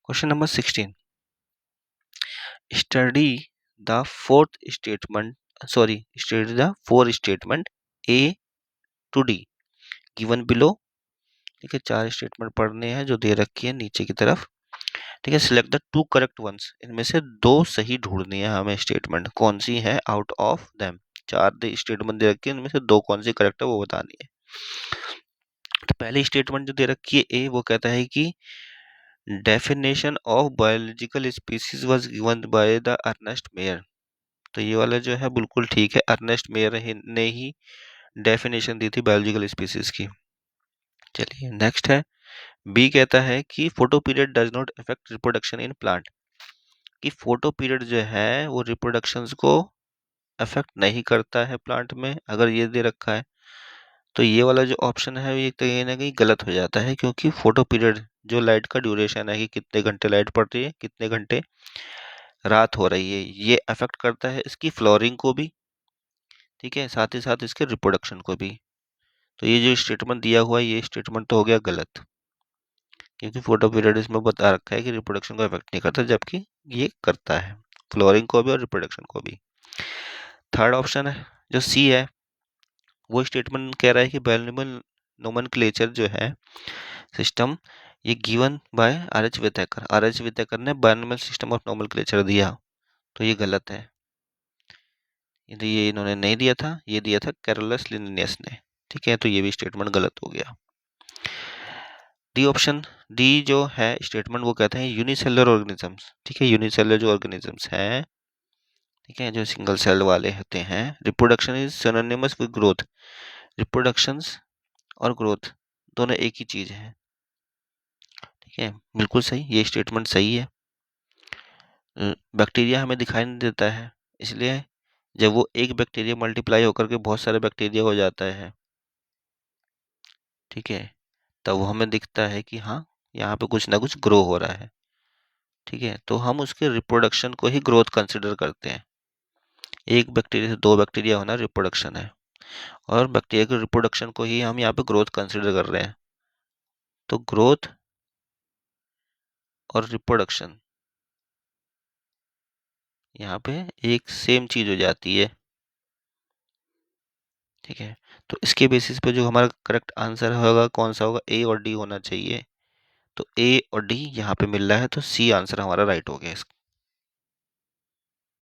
Question number 16. Study the four statement A to D given below. ठीक है, 4 statement पढ़ने हैं जो दे रखी है नीचे की तरफ. ठीक है, सिलेक्ट द 2 करेक्ट वंस. इनमें से 2 सही ढूंढनी है हमें. स्टेटमेंट कौन सी है आउट ऑफ देम. 4 स्टेटमेंट दे रखी है, इनमें से 2 कौन सी करेक्ट है वो बतानी है. तो पहली स्टेटमेंट जो दे रखी है ए, वो कहता है कि definition of biological species was given by the Ernst Mayr. तो ये वाला जो है बिल्कुल ठीक है. अर्नेस्ट मेयर ने ही डेफिनेशन दी थी बायोलॉजिकल स्पीसीज की. चलिए नेक्स्ट है. बी कहता है कि photo period does not affect reproduction in plant. कि फोटो पीरियड जो है वो रिप्रोडक्शन को अफेक्ट नहीं करता है प्लांट में. अगर ये दे रखा है तो ये वाला जो ऑप्शन है ये कहीं ना कहीं गलत हो जाता है, क्योंकि फोटो पीरियड जो लाइट का ड्यूरेशन है कि कितने घंटे लाइट पड़ रही है, कितने घंटे रात हो रही है, ये अफेक्ट करता है इसकी फ्लोरिंग को भी. ठीक है, साथ ही साथ इसके रिप्रोडक्शन को भी. तो ये जो स्टेटमेंट दिया हुआ है ये स्टेटमेंट तो हो गया गलत, क्योंकि फोटो पीरियड इसमें बता रखा है कि रिप्रोडक्शन को अफेक्ट नहीं करता, जबकि ये करता है फ्लोरिंग को भी और रिप्रोडक्शन को भी. थर्ड ऑप्शन है जो सी है, वो स्टेटमेंट कह रहा है कि बायोनिमल नोमेनक्लेचर जो है सिस्टम, ये गिवन बाय आर.एच. विथेकर. आर.एच. विथेकर ने बायोनिमल सिस्टम ऑफ नोमेनक्लेचर दिया. तो ये गलत है. ये इन्होंने नहीं दिया था, ये दिया था कैरोलस लिनियस ने. ठीक है, तो ये भी स्टेटमेंट गलत हो गया. डी ऑप्शन, डी जो है स्टेटमेंट वो कहते हैं यूनिसेलुलर ऑर्गेनिजम्स. ठीक है, यूनिसेलुलर जो ऑर्गेनिजम्स हैं, ठीक है, जो सिंगल सेल वाले होते हैं, reproduction is synonymous with growth. Reproductions और ग्रोथ दोनों एक ही चीज है. ठीक है, बिल्कुल सही, ये स्टेटमेंट सही है. बैक्टीरिया हमें दिखाई नहीं देता है, इसलिए जब वो एक बैक्टीरिया मल्टीप्लाई होकर के बहुत सारे बैक्टीरिया हो जाता है, ठीक है, तब वो हमें दिखता है कि हाँ यहाँ पे कुछ ना कुछ ग्रो हो रहा है. ठीक है, तो हम उसके रिप्रोडक्शन को ही ग्रोथ कंसिडर करते हैं. एक बैक्टीरिया से 2 बैक्टीरिया होना रिप्रोडक्शन है, और बैक्टीरिया के रिप्रोडक्शन को ही हम यहाँ पे ग्रोथ कंसिडर कर रहे हैं. तो ग्रोथ और रिप्रोडक्शन यहाँ पे एक सेम चीज हो जाती है. ठीक है, तो इसके बेसिस पे जो हमारा करेक्ट आंसर होगा कौन सा होगा, ए और डी होना चाहिए. तो ए और डी यहाँ पे मिल रहा है, तो सी आंसर हमारा राइट हो गया इसका.